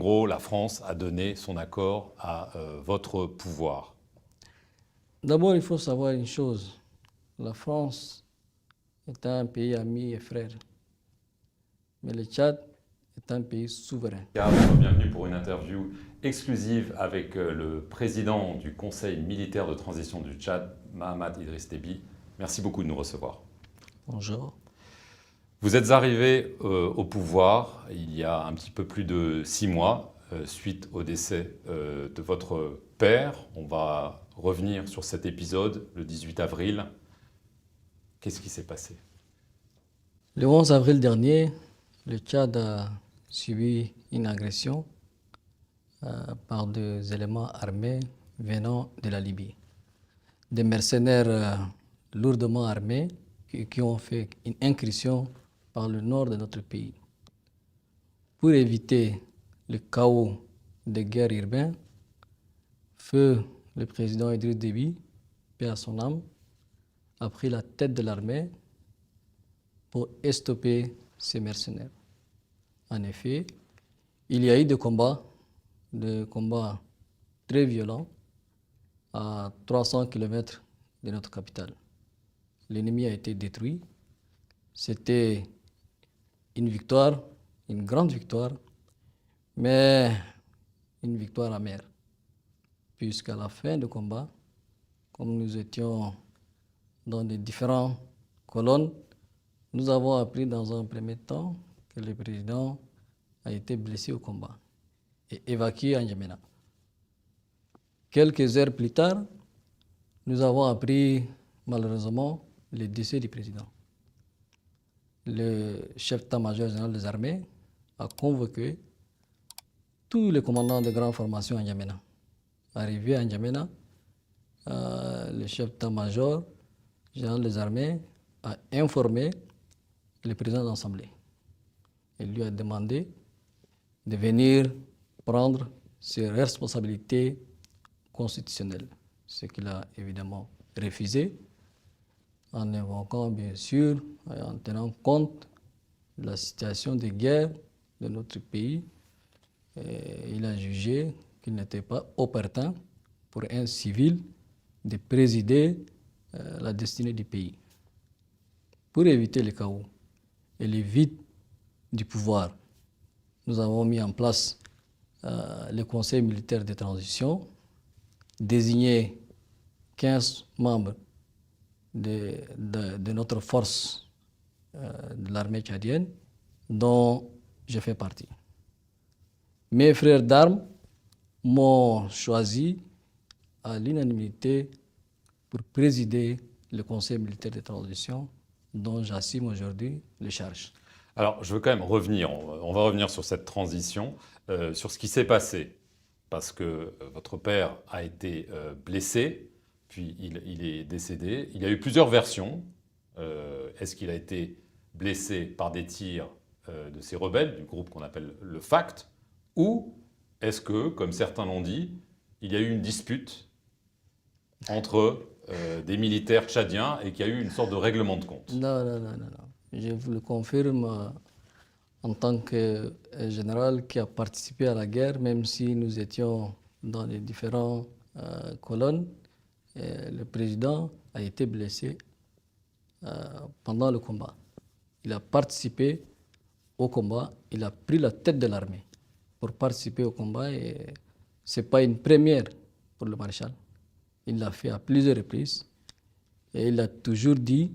gros, la France a donné son accord à votre pouvoir. D'abord, il faut savoir une chose. La France est un pays ami et frère. Mais le Tchad est un pays souverain. Bienvenue pour une interview exclusive avec le président du Conseil militaire de transition du Tchad, Mahamat Idriss Déby. Merci beaucoup de nous recevoir. Bonjour. Vous êtes arrivé au pouvoir il y a un petit peu plus de 6 mois, suite au décès de votre père. On va revenir sur cet épisode le 18 avril. Qu'est-ce qui s'est passé? Le 11 avril dernier, le Tchad a subi une agression par des éléments armés venant de la Libye. Des mercenaires lourdement armés qui ont fait une incursion par le nord de notre pays. Pour éviter le chaos des guerres urbaines, feu le président Idriss Déby, paix à son âme, a pris la tête de l'armée pour stopper ces mercenaires. En effet, il y a eu des combats très violents à 300 km de notre capitale. L'ennemi a été détruit. C'était une victoire, une grande victoire, mais une victoire amère. Puisqu'à la fin du combat, comme nous étions dans les différentes colonnes, nous avons appris dans un premier temps que le président a été blessé au combat et évacué à N'Djamena. Quelques heures plus tard, nous avons appris malheureusement le décès du président. Le chef d'état-major général des armées a convoqué tous les commandants de grandes formations à N'Djamena. Arrivé à N'Djamena, le chef d'état-major général des armées a informé le président de l'Assemblée. Il lui a demandé de venir prendre ses responsabilités constitutionnelles, ce qu'il a évidemment refusé, en invoquant bien sûr, et en tenant compte de la situation de guerre de notre pays. Et il a jugé qu'il n'était pas opportun pour un civil de présider la destinée du pays. Pour éviter le chaos et le vide du pouvoir, nous avons mis en place le Conseil militaire de transition, désigné 15 membres de notre force de l'armée tchadienne, dont je fais partie. Mes frères d'armes m'ont choisi à l'unanimité pour présider le Conseil militaire de transition dont j'assume aujourd'hui les charges. Alors, je veux quand même revenir, on va revenir sur cette transition, sur ce qui s'est passé, parce que votre père a été blessé, puis il est décédé. Il y a eu plusieurs versions. Est-ce qu'il a été blessé par des tirs de ces rebelles, du groupe qu'on appelle le FACT, ou est-ce que, comme certains l'ont dit, il y a eu une dispute entre des militaires tchadiens et qu'il y a eu une sorte de règlement de compte? Non. Je vous le confirme en tant que général qui a participé à la guerre, même si nous étions dans les différentes colonnes, le président a été blessé pendant le combat. Il a participé au combat, il a pris la tête de l'armée pour participer au combat et ce n'est pas une première pour le maréchal. Il l'a fait à plusieurs reprises et il a toujours dit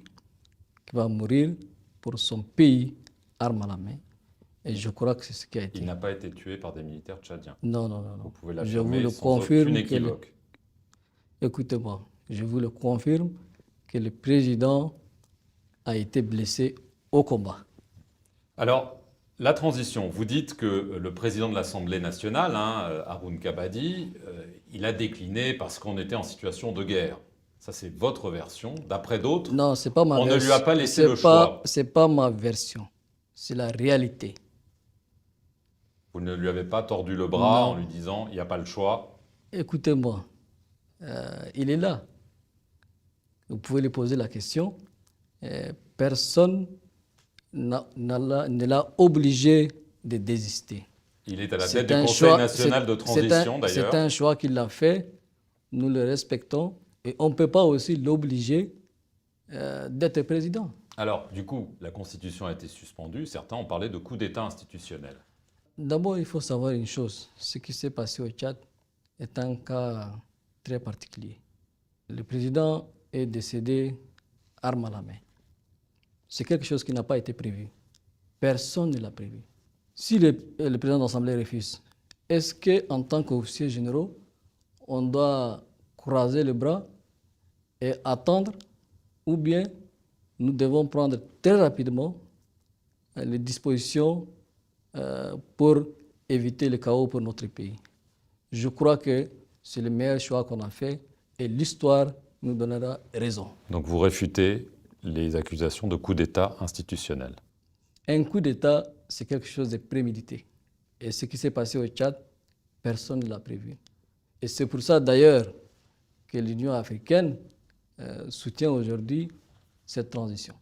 qu'il va mourir pour son pays, arme à la main. Et je crois que c'est ce qui a été. Il n'a pas été tué par des militaires tchadiens. Non. Vous pouvez Je vous l'affirmer le sans aucune équivoque. Écoutez-moi, je vous le confirme que le président a été blessé au combat. Alors, la transition, vous dites que le président de l'Assemblée nationale, Haroun Kabadi, il a décliné parce qu'on était en situation de guerre. Ça, c'est votre version. D'après d'autres, non, c'est pas ma on version. ne lui a pas laissé le choix. C'est pas ma version, c'est la réalité. Vous ne lui avez pas tordu le bras Non. en lui disant « il n'y a pas le choix ». Écoutez-moi, il est là. Vous pouvez lui poser la question. Personne ne l'a obligé de désister. Il est à la C'est tête du un Conseil choix, national de transition, c'est d'ailleurs. un choix qu'il a fait, nous le respectons, et on ne peut pas aussi l'obliger d'être président. Alors, du coup, la Constitution a été suspendue. Certains ont parlé de coup d'État institutionnel. D'abord, il faut savoir une chose, ce qui s'est passé au Tchad est un cas très particulier. Le président est décédé arme à la main. C'est quelque chose qui n'a pas été prévu. Personne ne l'a prévu. Si le président de l'Assemblée refuse, est-ce qu'en tant qu'officier généraux, on doit croiser les bras et attendre, ou bien nous devons prendre très rapidement les dispositions pour éviter le chaos pour notre pays? Je crois que c'est le meilleur choix qu'on a fait et l'histoire nous donnera raison. Donc vous réfutez les accusations de coup d'État institutionnel. Un coup d'État, c'est quelque chose de prémédité. Et ce qui s'est passé au Tchad, personne ne l'a prévu. Et c'est pour ça d'ailleurs que l'Union africaine soutient aujourd'hui cette transition.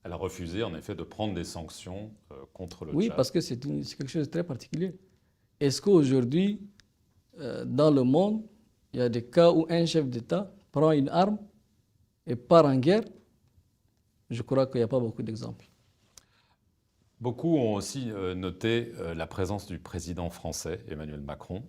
Elle a refusé en effet de prendre des sanctions contre le Oui, Tchad. parce que c'est quelque chose de très particulier. Est-ce qu'aujourd'hui, dans le monde, il y a des cas où un chef d'État prend une arme et part en guerre? Je crois qu'il n'y a pas beaucoup d'exemples. Beaucoup ont aussi noté la présence du président français, Emmanuel Macron,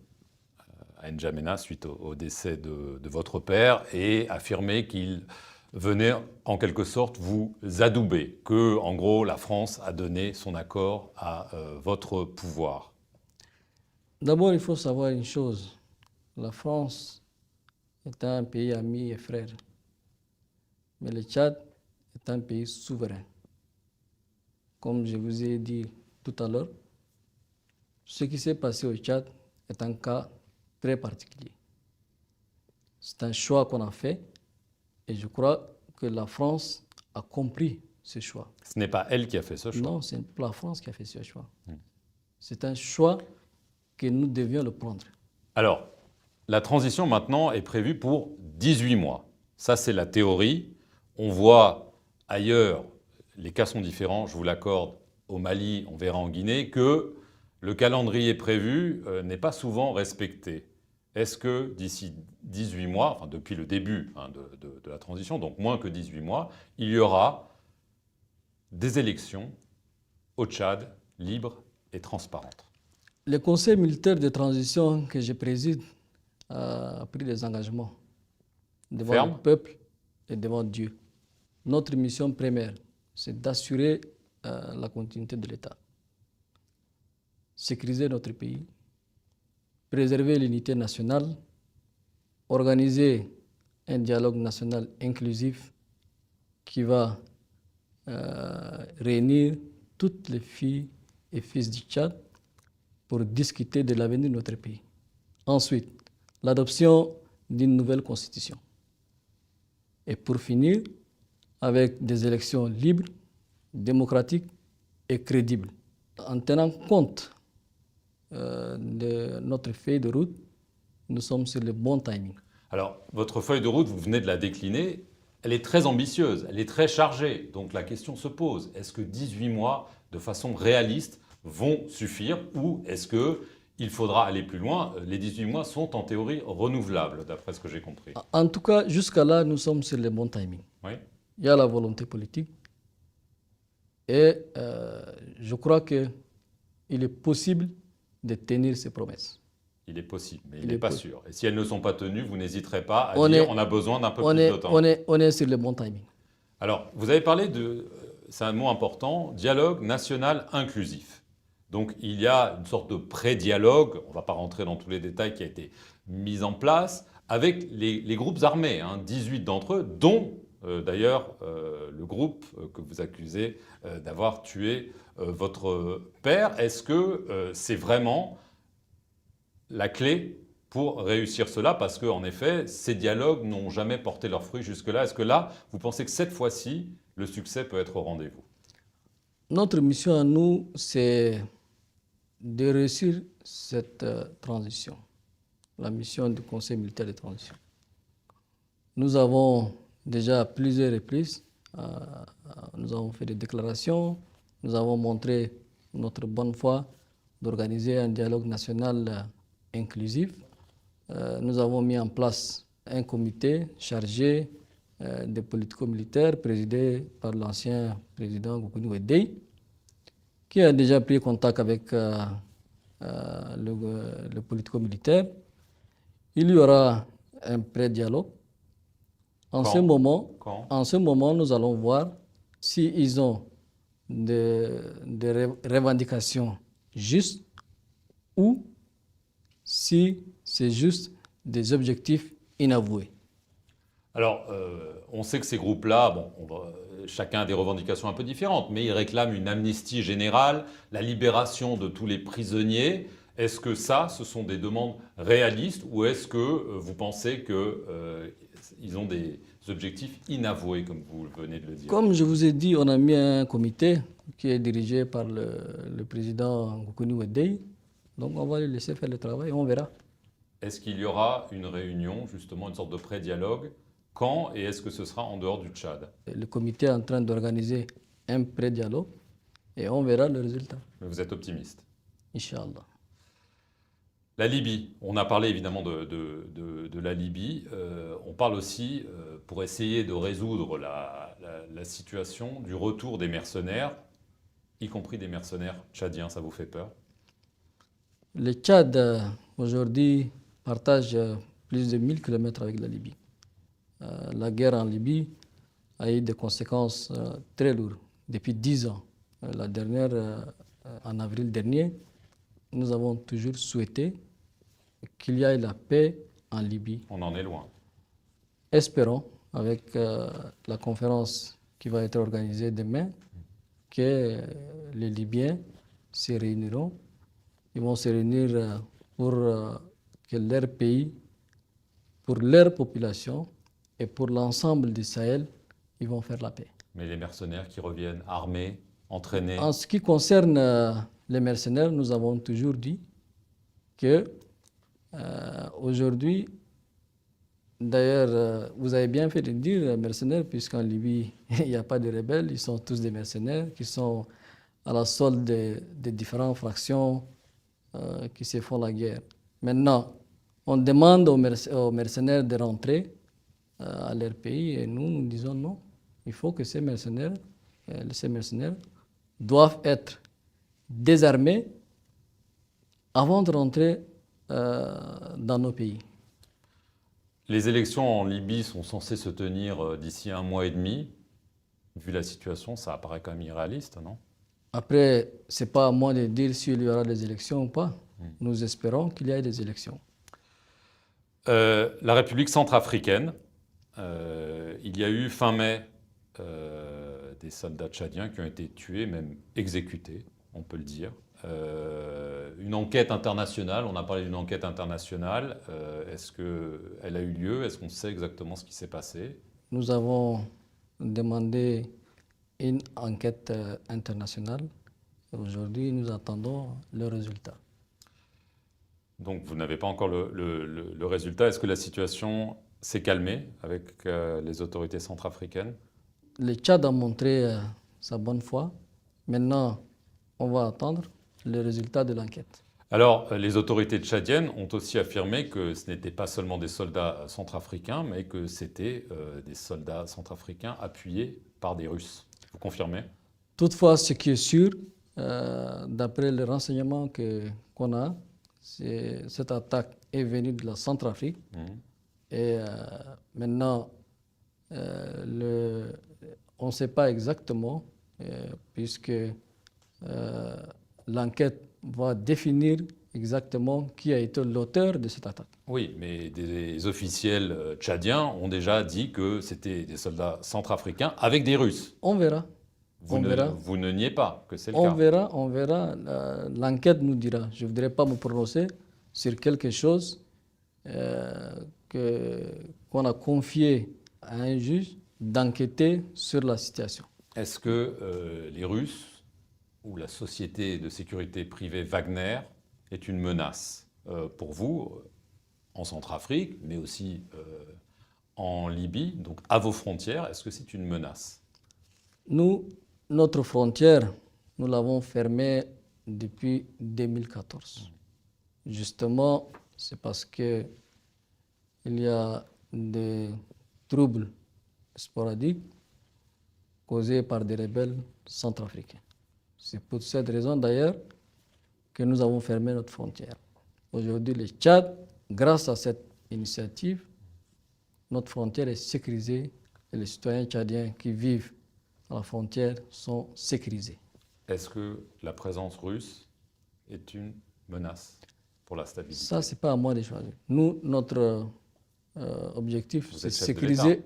à N'Djamena suite au décès de votre père et affirmé qu'il venait en quelque sorte vous adouber, que en gros la France a donné son accord à votre pouvoir. D'abord, il faut savoir une chose. La France est un pays ami et frère. Mais le Tchad est un pays souverain. Comme je vous ai dit tout à l'heure, ce qui s'est passé au Tchad est un cas très particulier. C'est un choix qu'on a fait et je crois que la France a compris ce choix. Ce n'est pas elle qui a fait ce choix. Non, c'est la France qui a fait ce choix. C'est un choix que nous devions le prendre. Alors, la transition maintenant est prévue pour 18 mois. Ça, c'est la théorie. On voit ailleurs, les cas sont différents, je vous l'accorde, au Mali, on verra en Guinée, que le calendrier prévu n'est pas souvent respecté. Est-ce que d'ici 18 mois, enfin depuis le début de la transition, donc moins que 18 mois, il y aura des élections au Tchad libres et transparentes? Le Conseil militaire de transition que je préside a pris des engagements devant Ferme. le peuple et devant Dieu. Notre mission première, c'est d'assurer la continuité de l'État, sécuriser notre pays, préserver l'unité nationale, organiser un dialogue national inclusif qui va réunir toutes les filles et fils du Tchad pour discuter de l'avenir de notre pays. Ensuite, l'adoption d'une nouvelle constitution. Et pour finir, avec des élections libres, démocratiques et crédibles. En tenant compte de notre feuille de route, nous sommes sur le bon timing. Alors, votre feuille de route, vous venez de la décliner, elle est très ambitieuse, elle est très chargée. Donc la question se pose, est-ce que 18 mois, de façon réaliste, vont suffire ou est-ce qu'il faudra aller plus loin? Les 18 mois sont en théorie renouvelables, d'après ce que j'ai compris. En tout cas, jusqu'à là, nous sommes sur le bon timing. Oui. Il y a la volonté politique et je crois qu'il est possible de tenir ces promesses. Il est possible, mais il n'est pas sûr. Et si elles ne sont pas tenues, vous n'hésiterez pas à dire on a besoin d'un peu plus de temps. On est sur le bon timing. Alors, vous avez parlé c'est un mot important, dialogue national inclusif. Donc, il y a une sorte de pré-dialogue, on ne va pas rentrer dans tous les détails, qui a été mis en place avec les groupes armés, 18 d'entre eux, dont d'ailleurs le groupe que vous accusez d'avoir tué votre père. Est-ce que c'est vraiment la clé pour réussir cela? Parce qu'en effet, ces dialogues n'ont jamais porté leurs fruits jusque-là. Est-ce que là, vous pensez que cette fois-ci, le succès peut être au rendez-vous? Notre mission à nous, c'est de réussir cette transition, la mission du Conseil militaire de transition. Nous avons déjà à plusieurs reprises, nous avons fait des déclarations, nous avons montré notre bonne foi d'organiser un dialogue national inclusif. Nous avons mis en place un comité chargé des politico-militaires présidé par l'ancien président Goukouni Weddey, qui a déjà pris contact avec le politico-militaire. Il y aura un pré-dialogue. En ce moment, nous allons voir s'ils ont des revendications justes ou si c'est juste des objectifs inavoués. Alors, on sait que ces groupes-là, chacun a des revendications un peu différentes, mais ils réclament une amnistie générale, la libération de tous les prisonniers. Est-ce que ça, ce sont des demandes réalistes ou est-ce que vous pensez qu'ils ont des objectifs inavoués, comme vous venez de le dire? Comme je vous ai dit, on a mis un comité qui est dirigé par le président Goukouni Weddey. Donc on va lui laisser faire le travail et on verra. Est-ce qu'il y aura une réunion, justement, une sorte de pré-dialogue? Quand et est-ce que ce sera en dehors du Tchad? Le comité est en train d'organiser un pré-dialogue et on verra le résultat. Mais vous êtes optimiste? Inch'Allah. La Libye, on a parlé évidemment de la Libye. On parle aussi, pour essayer de résoudre la situation, du retour des mercenaires, y compris des mercenaires tchadiens. Ça vous fait peur? Le Tchad, aujourd'hui, partage plus de 1000 km avec la Libye. La guerre en Libye a eu des conséquences très lourdes depuis 10 ans. La dernière, en avril dernier, nous avons toujours souhaité qu'il y ait la paix en Libye. On en est loin. Espérons, avec la conférence qui va être organisée demain, que les Libyens se réuniront. Ils vont se réunir pour que leur pays, pour leur population et pour l'ensemble du Sahel, ils vont faire la paix. Mais les mercenaires qui reviennent armés, entraînés? En ce qui concerne les mercenaires, nous avons toujours dit que aujourd'hui, d'ailleurs, vous avez bien fait de dire mercenaires, puisqu'en Libye, il n'y a pas de rebelles, ils sont tous des mercenaires qui sont à la solde des différentes fractions qui se font la guerre. Maintenant, on demande aux mercenaires de rentrer à leur pays et nous disons non. Il faut que ces mercenaires doivent être désarmés avant de rentrer dans nos pays. Les élections en Libye sont censées se tenir d'ici 1 mois et demi. Vu la situation, ça apparaît quand même irréaliste, non? Après, ce n'est pas à moi de dire s'il y aura des élections ou pas. Nous espérons qu'il y ait des élections. La République centrafricaine, il y a eu fin mai des soldats tchadiens qui ont été tués, même exécutés, on peut le dire. Une enquête internationale, on a parlé d'une enquête internationale. Est-ce qu'elle a eu lieu? Est-ce qu'on sait exactement ce qui s'est passé? Nous avons demandé une enquête internationale. Aujourd'hui, nous attendons le résultat. Donc vous n'avez pas encore le résultat. Est-ce que la situation s'est calmée avec les autorités centrafricaines? Le Tchad a montré sa bonne foi. Maintenant, on va attendre le résultat de l'enquête. Alors, les autorités tchadiennes ont aussi affirmé que ce n'étaient pas seulement des soldats centrafricains, mais que c'était des soldats centrafricains appuyés par des Russes. Vous confirmez? Toutefois, ce qui est sûr, d'après les renseignements qu'on a, cette attaque est venue de la Centrafrique. Et maintenant, on ne sait pas exactement, puisque l'enquête va définir exactement qui a été l'auteur de cette attaque. Oui, mais des officiels tchadiens ont déjà dit que c'était des soldats centrafricains avec des Russes. On verra. Vous ne niez pas que c'est le cas? On verra. L'enquête nous dira. Je ne voudrais pas me prononcer sur quelque chose qu'on a confié à un juge d'enquêter sur la situation. Est-ce que les Russes ou la société de sécurité privée Wagner est une menace pour vous en Centrafrique, mais aussi en Libye, donc à vos frontières? Est-ce que c'est une menace? Notre frontière, nous l'avons fermée depuis 2014. Justement, c'est parce que il y a des troubles sporadiques causés par des rebelles centrafricains. C'est pour cette raison d'ailleurs que nous avons fermé notre frontière. Aujourd'hui, le Tchad, grâce à cette initiative, notre frontière est sécurisée et les citoyens tchadiens qui vivent à la frontière sont sécurisés. Est-ce que la présence russe est une menace pour la stabilité? Ça, ce n'est pas à moi de choisir. Nous, notre objectif, Vous c'est êtes chef de sécuriser.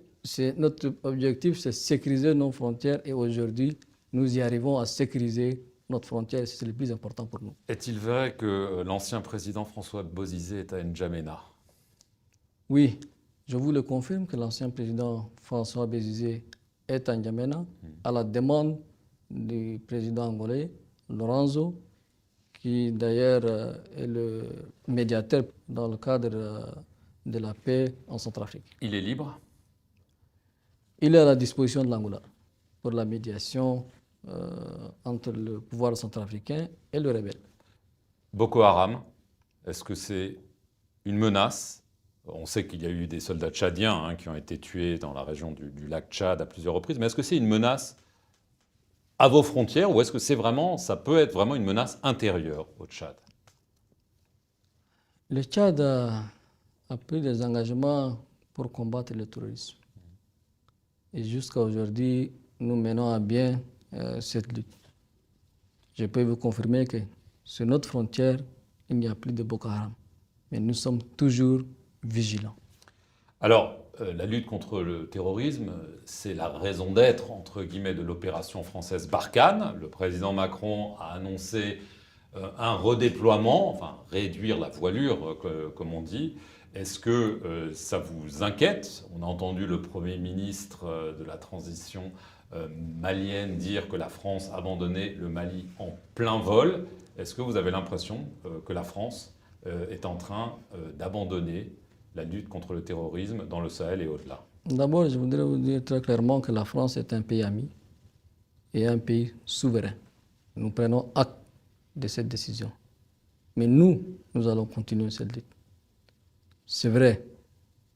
Notre objectif, c'est sécuriser nos frontières et aujourd'hui, nous y arrivons à sécuriser notre frontière et c'est le plus important pour nous. Est-il vrai que l'ancien président François Bozizé est à N'Djamena? Oui, je vous le confirme que l'ancien président François Bozizé est à N'Djamena à la demande du président angolais, Lorenzo, qui d'ailleurs est le médiateur dans le cadre de la paix en Centrafrique. Il est libre? Il est à la disposition de l'Angola pour la médiation entre le pouvoir centrafricain et le rebelle. Boko Haram, est-ce que c'est une menace? On sait qu'il y a eu des soldats tchadiens qui ont été tués dans la région du lac Tchad à plusieurs reprises, mais est-ce que c'est une menace à vos frontières ou est-ce que ça peut être vraiment une menace intérieure au Tchad? Le Tchad a pris des engagements pour combattre le terrorisme. Et jusqu'à aujourd'hui, nous menons à bien cette lutte. Je peux vous confirmer que sur notre frontière, il n'y a plus de Boko Haram. Mais nous sommes toujours vigilants. Alors, la lutte contre le terrorisme, c'est la raison d'être, entre guillemets, de l'opération française Barkhane. Le président Macron a annoncé un redéploiement, enfin réduire la voilure, comme on dit. Est-ce que ça vous inquiète? On a entendu le Premier ministre de la transition malienne dire que la France abandonnait le Mali en plein vol. Est-ce que vous avez l'impression que la France est en train d'abandonner la lutte contre le terrorisme dans le Sahel et au-delà? D'abord, je voudrais vous dire très clairement que la France est un pays ami et un pays souverain. Nous prenons acte de cette décision. Mais nous allons continuer cette lutte. C'est vrai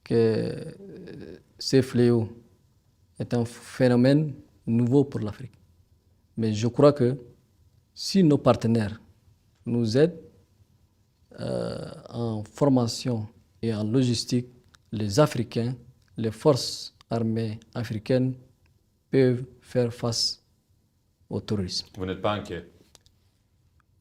que ces fléaux est un phénomène nouveau pour l'Afrique. Mais je crois que si nos partenaires nous aident en formation et en logistique, les Africains, les forces armées africaines peuvent faire face au terrorisme. Vous n'êtes pas inquiet?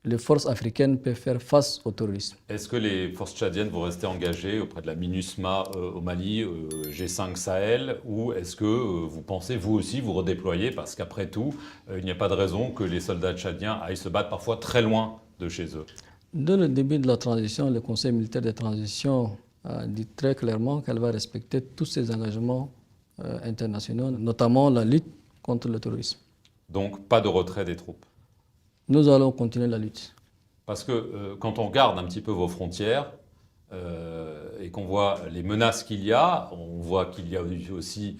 Les forces africaines peuvent faire face au terrorisme. Est-ce que les forces tchadiennes vont rester engagées auprès de la MINUSMA au Mali, G5 Sahel, ou est-ce que vous pensez vous aussi vous redéployer? Parce qu'après tout, il n'y a pas de raison que les soldats tchadiens aillent se battre parfois très loin de chez eux. Dès le début de la transition, le Conseil militaire de transition a dit très clairement qu'elle va respecter tous ses engagements internationaux, notamment la lutte contre le terrorisme. Donc pas de retrait des troupes? Nous allons continuer la lutte. Parce que quand on regarde un petit peu vos frontières et qu'on voit les menaces qu'il y a, on voit qu'il y a aussi,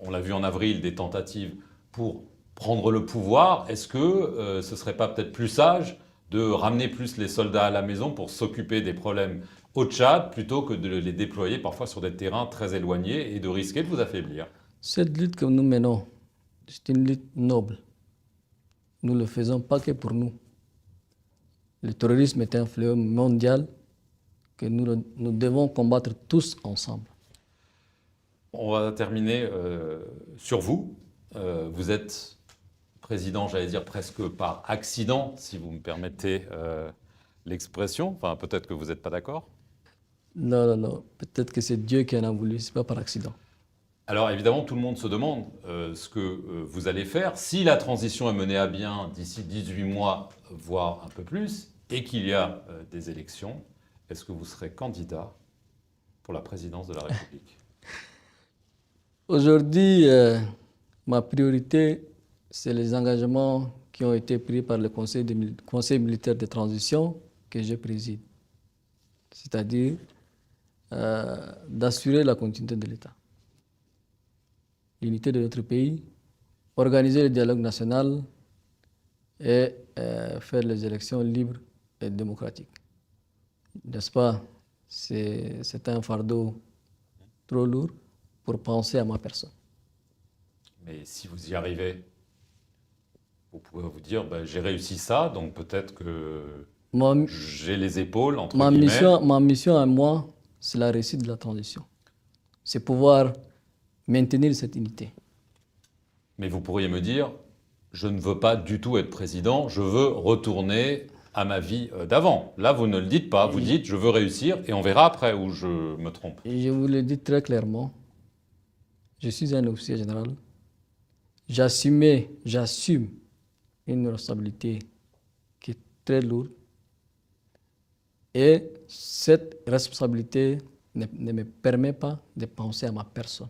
on l'a vu en avril, des tentatives pour prendre le pouvoir. Est-ce que ce ne serait pas peut-être plus sage de ramener plus les soldats à la maison pour s'occuper des problèmes au Tchad plutôt que de les déployer parfois sur des terrains très éloignés et de risquer de vous affaiblir? Cette lutte que nous menons, c'est une lutte noble. Nous ne le faisons pas que pour nous. Le terrorisme est un fléau mondial que nous devons combattre tous ensemble. On va terminer sur vous. Vous êtes président, j'allais dire presque par accident, si vous me permettez l'expression. Enfin, peut-être que vous n'êtes pas d'accord. Non. Peut-être que c'est Dieu qui en a voulu, ce n'est pas par accident. Alors évidemment, tout le monde se demande ce que vous allez faire. Si la transition est menée à bien d'ici 18 mois, voire un peu plus, et qu'il y a des élections, est-ce que vous serez candidat pour la présidence de la République? Aujourd'hui, ma priorité, c'est les engagements qui ont été pris par le Conseil militaire de transition que je préside. C'est-à-dire d'assurer la continuité de l'État, l'unité de notre pays, organiser le dialogue national et faire les élections libres et démocratiques. N'est-ce pas? C'est un fardeau trop lourd pour penser à ma personne. Mais si vous y arrivez, vous pouvez vous dire, ben, j'ai réussi ça, donc peut-être que Ma, j'ai les épaules, entre ma guillemets. ma mission à moi, c'est la réussite de la transition. C'est pouvoir maintenir cette unité. Mais vous pourriez me dire, je ne veux pas du tout être président, je veux retourner à ma vie d'avant. Là, vous ne le dites pas, vous dites, je veux réussir, et on verra après où je me trompe. Et je vous le dis très clairement, je suis un officier général. J'assume une responsabilité qui est très lourde. Et cette responsabilité ne me permet pas de penser à ma personne.